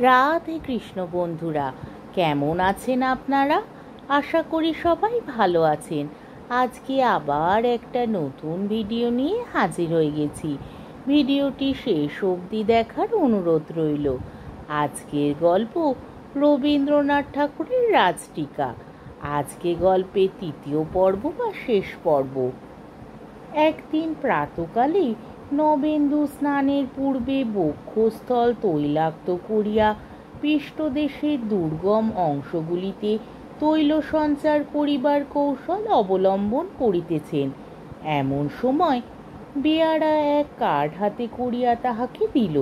রাধে কৃষ্ণ বন্ধুরা, কেমন আছেন আপনারা? আশা করি সবাই ভালো আছেন। আজকে আবার একটা নতুন ভিডিও নিয়ে হাজির হয়ে গেছি। ভিডিওটি শেষ অবধি দেখার অনুরোধ রইল। আজকের গল্প রবীন্দ্রনাথ ঠাকুরের রাজটিকা। আজকে গল্পের তৃতীয় পর্ব বা শেষ পর্ব। একদিন প্রাতকালে নবেন্দু স্নানের পূর্বে বক্ষস্থল তৈলাক্ত করিয়া পৃষ্ঠদেশের দুর্গম অংশগুলিতে তৈল সঞ্চার করিবার কৌশল অবলম্বন করিতেছেন। এমন সময় বেয়ারা এক কার্ড হাতে করিয়া তাহাকে দিল।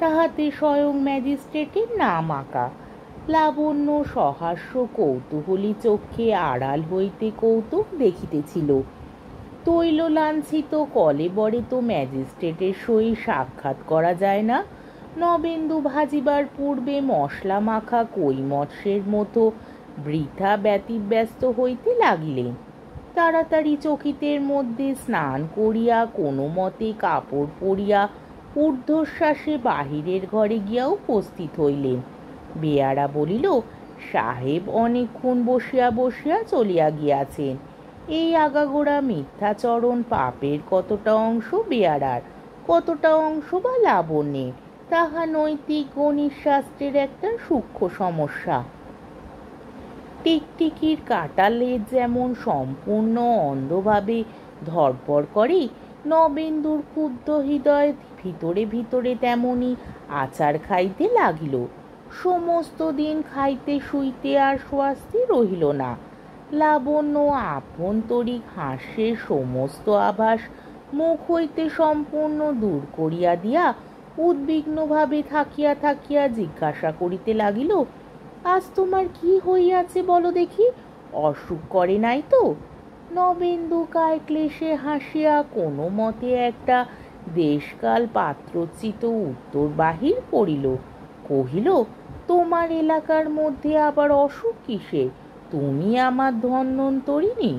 তাহাতে স্বয়ং ম্যাজিস্ট্রেটের নাম আঁকা। লাবণ্য সহাস্য কৌতূহলী চক্ষে আড়াল হইতে কৌতুক দেখিতেছিল। তৈল লাঞ্ছিত কলেবরে তো ম্যাজিস্ট্রেটের সহিত সাক্ষাৎ করা যায় না। নবেন্দু ভাজিবার পূর্বে মশলা মাখা কই মৎস্যের মতো বৃথা ব্যতিব্যস্ত হইতে লাগিলেন। তাড়াতাড়ি চকিতের মধ্যে স্নান করিয়া কোনো মতে কাপড় পরিয়া ঊর্ধ্বশ্বাসে বাহিরের ঘরে গিয়া উপস্থিত হইলেন। বেয়ারা বলিল, সাহেব অনেকক্ষণ বসিয়া বসিয়া চলিয়া গিয়াছেন। এই আগাগোড়া মিথ্যাচরণ পাপের কতটা অংশ বেয়ারার, কতটা অংশ বা লাবণ্যের, তাহা নৈতিক গণিত শাস্ত্রের একটা সূক্ষ্ম সমস্যা। টিকটিকির কাটা লেজ যেমন সম্পূর্ণ অন্ধভাবে ধরপড় করে, নবেন্দুর ক্ষুব্ধ হৃদয় ভিতরে ভিতরে তেমনি আচার খাইতে লাগিল। সমস্ত দিন খাইতে শুইতে আর স্বস্তি রহিল না। লাবণ্য আভ্যন্তরিক হাস্যের সমস্ত আভাস মুখ হইতে সম্পূর্ণ দূর করিয়া দিয়া উদ্বিগ্নভাবে থাকিয়া থাকিয়া জিজ্ঞাসা করিতে লাগিল, আজ তোমার কি হইয়াছে বলো দেখি, অসুখ করে নাই তো? নবেন্দু কায় ক্লেশে হাসিয়া কোনো মতে একটা দেশকাল পাত্রোচিত উত্তর বাহির করিল। কহিল, তোমার এলাকার মধ্যে আবার অসুখ কিসে? তুমি আমার ধন্বন্তরিণী।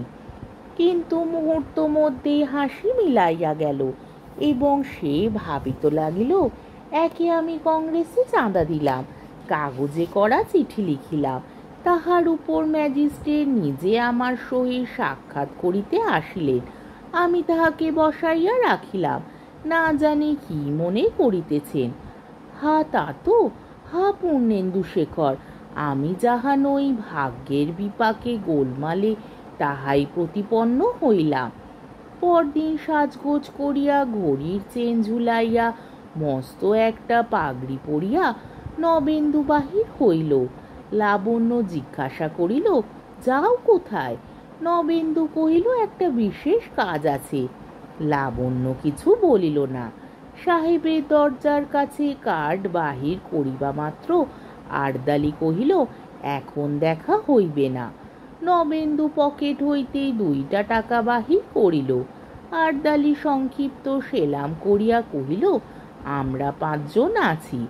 কিন্তু মুহূর্ত মধ্যেই হাসি মিলাইয়া গেল এবং সে ভাবিতে লাগিল, একে আমি কংগ্রেসে চাঁদা দিলাম, কাগজে করা চিঠি লিখিলাম, তাহার উপর ম্যাজিস্ট্রেট নিজে আমার সহিত সাক্ষাৎ করিতে আসিলেন, আমি তাহাকে বসাইয়া রাখিলাম, না জানি কি মনে করিতেছেন। হা তা তো, হা পূর্ণেন্দু শেখর, আমি যাহা নই ভাগ্যের বিপাকে গোলমালে তাহাই প্রতিপন্ন হইলাম। পরদিন সাজগোজ করিয়া ঘড়ির চেন ঝুলাইয়া মস্ত একটা পাগড়ি পরিয়া নবেন্দু বাহির হইল। লাবণ্য জিজ্ঞাসা করিল, যাও কোথায়? নবেন্দু কহিল, একটা বিশেষ কাজ আছে। লাবণ্য কিছু বলিল না। সাহেবের দরজার কাছে কার্ড বাহির করিবা মাত্র আরদালি কহিল, এখন দেখা হইবে না। নবেন্দু পকেট হইতে 2টা টাকা বাহির করিল। আরদালি সংক্ষিপ্ত সেলাম করিয়া কহিল, আমরা 5 জন আছি।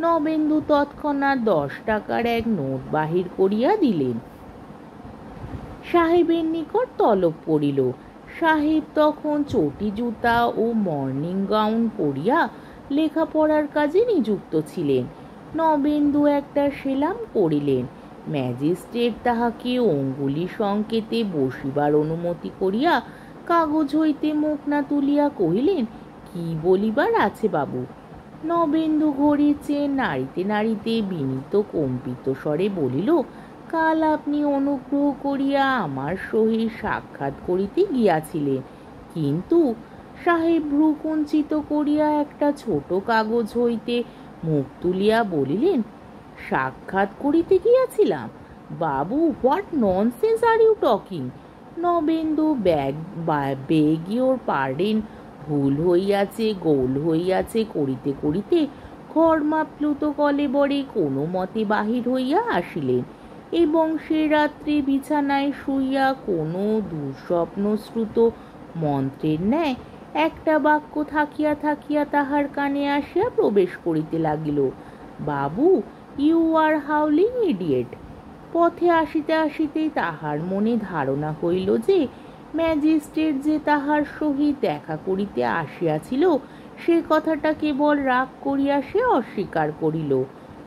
নবেন্দু তৎক্ষণাৎ 10 টাকার এক নোট বাহির করিয়া দিলেন। সাহেবের নিকট তলব পড়িল। সাহেব তখন চটি জুতা ও মর্নিং গাউন পরিয়া লেখাপড়ার কাজে নিযুক্ত ছিলেন। নবেন্দু একটা সেলাম করিলেন। ম্যাজিস্ট্রেট তাহাকে অঙ্গুলি সংকেতে বসিবার অনুমতি করিয়া কাগজ হইতে মুখ না তুলিয়া কহিলেন, কি বলিবার আছে বাবু? নবেন্দু ঘড়ির চেন নাড়িতে নাড়িতে বিনীত কম্পিত স্বরে বলিল, কাল আপনি অনুগ্রহ করিয়া আমার সহিত সাক্ষাৎ করিতে গিয়াছিলেন, কিন্তু সাহেব ভ্রু কুঞ্চিত করিয়া একটা ছোট কাগজ হইতে মুখ তুলিয়া বলিলেন, সাক্ষাৎ করিতে গিয়াছিলাম? বাবু, what nonsense are you talking? Nabendu beg your pardon, ভুল হইয়াছে, গোল হইয়াছে করিতে করিতে ঘর্মাপ্লুত কলেবরে কোনো মতে বাহির হইয়া আসিলেন এবং সে রাত্রে বিছানায় শুইয়া কোনো দুঃস্বপ্নশ্রুত মন্ত্রের ন্যায় একটা বাক্য থাকিয়া থাকিয়া তাহার কানে আসিয়া প্রবেশ করিতে লাগিল, বাবু, ইউ আর হাউলিং ইডিয়েট। পথে আসিতে আসিতেই তাহার মনে ধারণা হইল যে ম্যাজিস্ট্রেট যে তাহার সহিত দেখা করিতে আসিয়াছিল সে কথাটা কেবল রাগ করিয়া সে অস্বীকার করিল।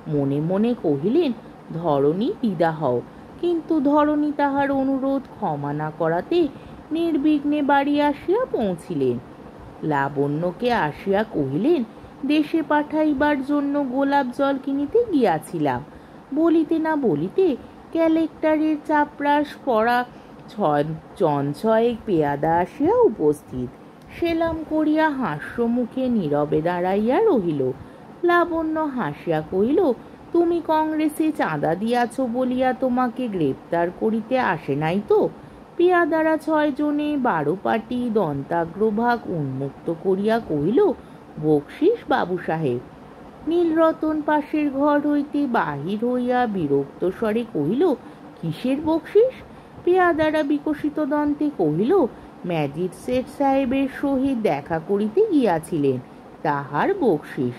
মনে মনে কহিলেন, ধরণী দিদা হও। কিন্তু ধরণী তাহার অনুরোধ ক্ষমা না করাতে নির্বিঘ্নে বাড়ি আসিয়া পৌঁছিলেন। লাবণ্যকে আসিয়া কহিলেন, দেশে পাঠাইবার জন্য গোলাপ জল কিনিতে গিয়াছিলাম। বলিতে না বলিতে ক্যালেক্টারের চাপরাশ পড়া চঞ্চয়েক পেয়াদা আসিয়া উপস্থিত। সেলাম করিয়া হাস্যমুখে নীরবে দাঁড়াইয়া রহিল। লাবণ্য হাসিয়া কহিল, তুমি কংগ্রেসে চাঁদা দিয়াছ বলিয়া তোমাকে গ্রেপ্তার করিতে আসে নাই তো? পেয়াদারা 6 জনে 12 পাটি দন্তাগ্রভাগ উন্মুক্ত করিয়া কহিল, বকশিস বাবু সাহেব। নীলরতন পাশের ঘর হইতে বাহির হইয়া বিরক্ত স্বরে কহিল, কিসের বকশিস? পেয়াদারা বিকশিত দন্তে কহিল, ম্যাজিস্ট্রেট সাহেবের সহিত দেখা করিতে গিয়াছিলেন, তাহার বকশিস।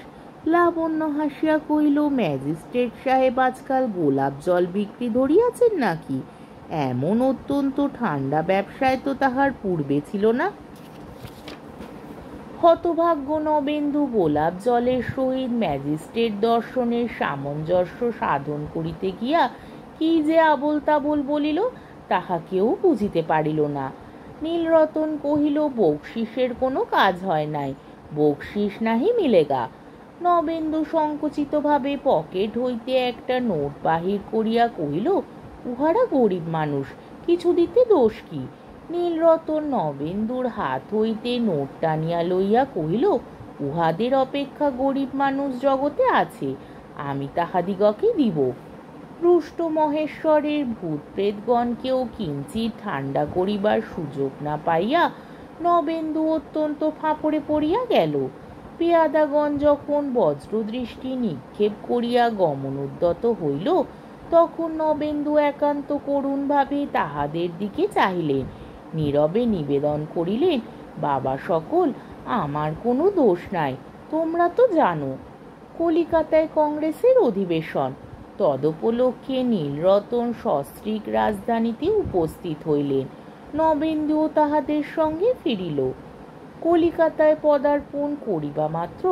লাবণ্য হাসিয়া কহিল, ম্যাজিস্ট্রেট সাহেব আজকাল গোলাপ জল বিক্রি ধরিয়াছেন নাকি? এমন অত্যন্ত ঠান্ডা ব্যবসায় তো তাহার পূর্বে ছিল না। হতভাগ্য নবেন্দু গোলাপ জলের সহিত ম্যাজিস্ট্রেট দর্শনের সামঞ্জস্য সাধন করিতে গিয়া কি যে আবোল তাবোল বলিল, তাহা কেউ বুঝিতে পারিল না। নীলরতন কহিল, বকশিসের কোনো কাজ হয় নাই, বকশিস নাহি মিলেগা। নবেন্দু সংকুচিতভাবে পকেট হইতে একটা নোট বাহির করিয়া কহিল, উহারা গরিব মানুষ, কিছু দিতে দোষ কি? নীলরতন নবেন্দুর হাত হইতে নোট টানিয়া লইয়া কহিল, উহাদের অপেক্ষা গরিব মানুষ জগতে আছে, আমি তাহাদিগকে দিব। রুষ্ট মহেশ্বরের ভূত প্রেতগণকেও কিঞ্চিত ঠান্ডা করিবার সুযোগ না পাইয়া নবেন্দু অত্যন্ত ফাঁপড়ে পড়িয়া গেল। পেয়াদাগণ যখন বজ্রদৃষ্টি নিক্ষেপ করিয়া গমনোদ্যত হইল, তখন নবেন্দু একান্ত করুণভাবে তাহাদের দিকে চাহিলেন, নীরবে নিবেদন করিলেন, বাবা সকল, আমার কোনো দোষ নাই, তোমরা তো জানো কলিকাতায় কংগ্রেসের অধিবেশন। তদুপলক্ষে নীলরতন সস্ত্রীক রাজধানীতে উপস্থিত হইলেন। নবেন্দুও তাহাদের সঙ্গে ফিরিল। কলিকাতায় পদার্পণ করিবা মাত্র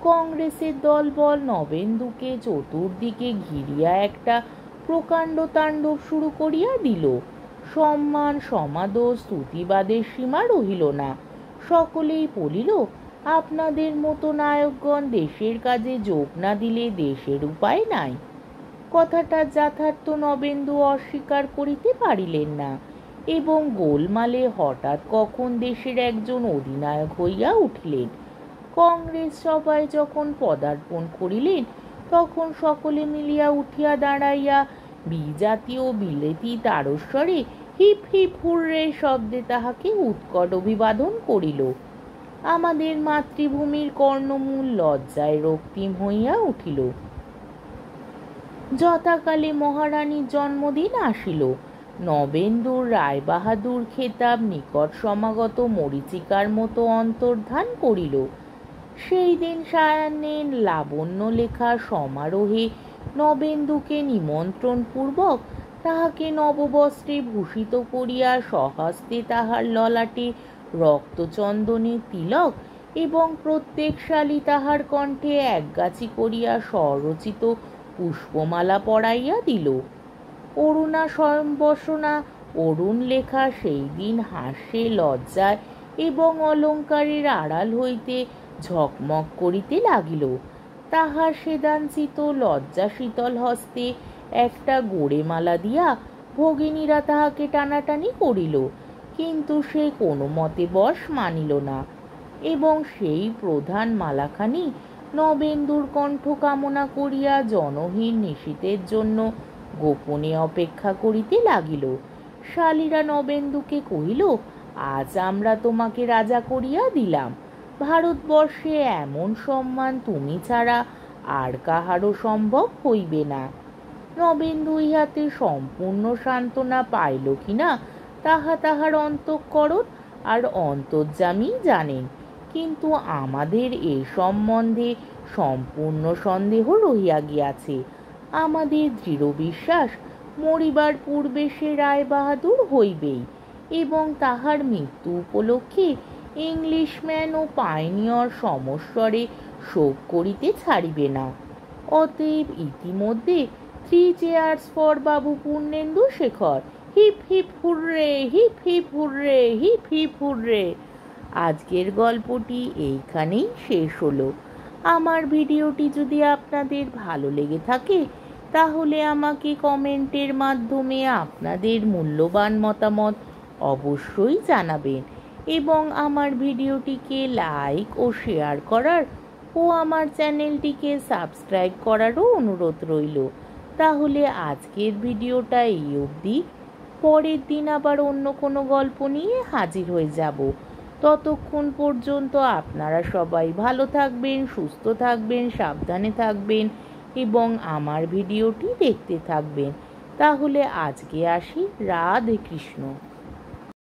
কংগ্রেসের দলবল নবেন্দুকে চতুর্দিকে ঘিরিয়া একটা প্রকাণ্ড তাণ্ডব শুরু করিয়া দিল। সম্মান সমাদর স্তুতিবাদের সীমা রহিল না। সকলেই বলিল, আপনাদের মতো নায়কগণ দেশের কাজে যোগ না দিলে দেশের উপায় নাই। কথাটা যথার্থ নবেন্দু অস্বীকার করিতে পারিলেন না, এবং গোলমালে হঠাৎ কখন দেশের একজন অধিনায়ক হইয়া উঠিলেন। কংগ্রেস সভায় যখন পদার্পণ করিলেন, তখন সকলে মিলিয়া উঠিয়া দাঁড়াইয়া বিজাতীয় বিলেতি তারস্বরে হিপ হিপ হুররে শব্দে তাহাকে উৎকট অভিবাদন করিল। আমাদের মাতৃভূমির কর্ণমূল লজ্জায় রক্তিম হইয়া উঠিল। যথাকালে মহারানীর জন্মদিন আসিল। নবেন্দুর রায়বাহাদুর খেতাব নিকট সমাগত মরীচিকার মতো অন্তর্ধান করিল। সেই দিন সায়াহ্নে লাবণ্য লেখা সমারোহে নবেন্দুকে নিমন্ত্রণ পূর্বক তাহাকে নববস্ত্রে ভূষিত করিয়া স্বহস্তে তাহার ললাটে রক্তচন্দনের তিলক এবং প্রত্যেকশালী তাহার কণ্ঠে একগাছি করিয়া স্বরচিত পুষ্পমালা পরাইয়া দিল। অরুণা স্বয়ংবসনা অরুণ লেখা সেই দিন হাস্যে লজ্জায় এবং অলঙ্কারের আড়াল হইতে ঝকমক করিতে লাগিল। তাহার সেদাঞ্চিত লজ্জা শীতল হস্তে একটা গোড়ে মালা দিয়া ভগিনীরা তাহাকে টানাটানি করিল, কিন্তু সে কোনো মতে বশ মানিল না, এবং সেই প্রধান মালাখানি নবেন্দুর কণ্ঠ কামনা করিয়া জনহীন নিশীথের জন্য গোপনে অপেক্ষা করিতে লাগিল। শালীরা নবেন্দুকে কহিল, আজ আমরা তোমাকে রাজা করিয়া দিলাম, ভারতবর্ষে এমন সম্মান তুমি ছাড়া আর কাহারও সম্ভব হইবে না। নবেন্দু ইহাতে সম্পূর্ণ সান্ত্বনা পাইল কিনা তাহা তাহার অন্তঃকরণ আর অন্তর্যামী জানেন, কিন্তু আমাদের এ সম্বন্ধে সম্পূর্ণ সন্দেহ রহিয়া গিয়াছে। আমাদের দৃঢ় বিশ্বাস, মরিবার পূর্বে সে রায়বাহাদুর হইবেই, এবং তাহার মৃত্যু উপলক্ষে ইংলিশম্যান ও পাইনিয়র সমস্বরে শোক করিতে ছাড়িবে না। অতএব ইতিমধ্যে 3 চেয়ার্স ফর বাবু Purnendu Shekhar. Hip hip hurray, hip hip hurray, hip hip hurray. আজকের গল্পটি এইখানেই শেষ হলো। আমার ভিডিওটি যদি আপনাদের ভালো লেগে থাকে তাহলে আমাকে কমেন্টের মাধ্যমে আপনাদের মূল্যবান মতামত অবশ্যই জানাবেন এবং আমার ভিডিওটিকে লাইক ও শেয়ার করার ও আমার চ্যানেলটিকে সাবস্ক্রাইব করারও অনুরোধ রইল। তাহলে আজকের ভিডিওটা এই অবধি। পরের দিন আবার অন্য কোনো গল্প নিয়ে হাজির হয়ে যাব। ততক্ষণ পর্যন্ত আপনারা সবাই ভালো থাকবেন, সুস্থ থাকবেন, সাবধানে থাকবেন এবং আমার ভিডিওটি দেখতে থাকবেন। তাহলে আজকে আসি। রাধে কৃষ্ণ।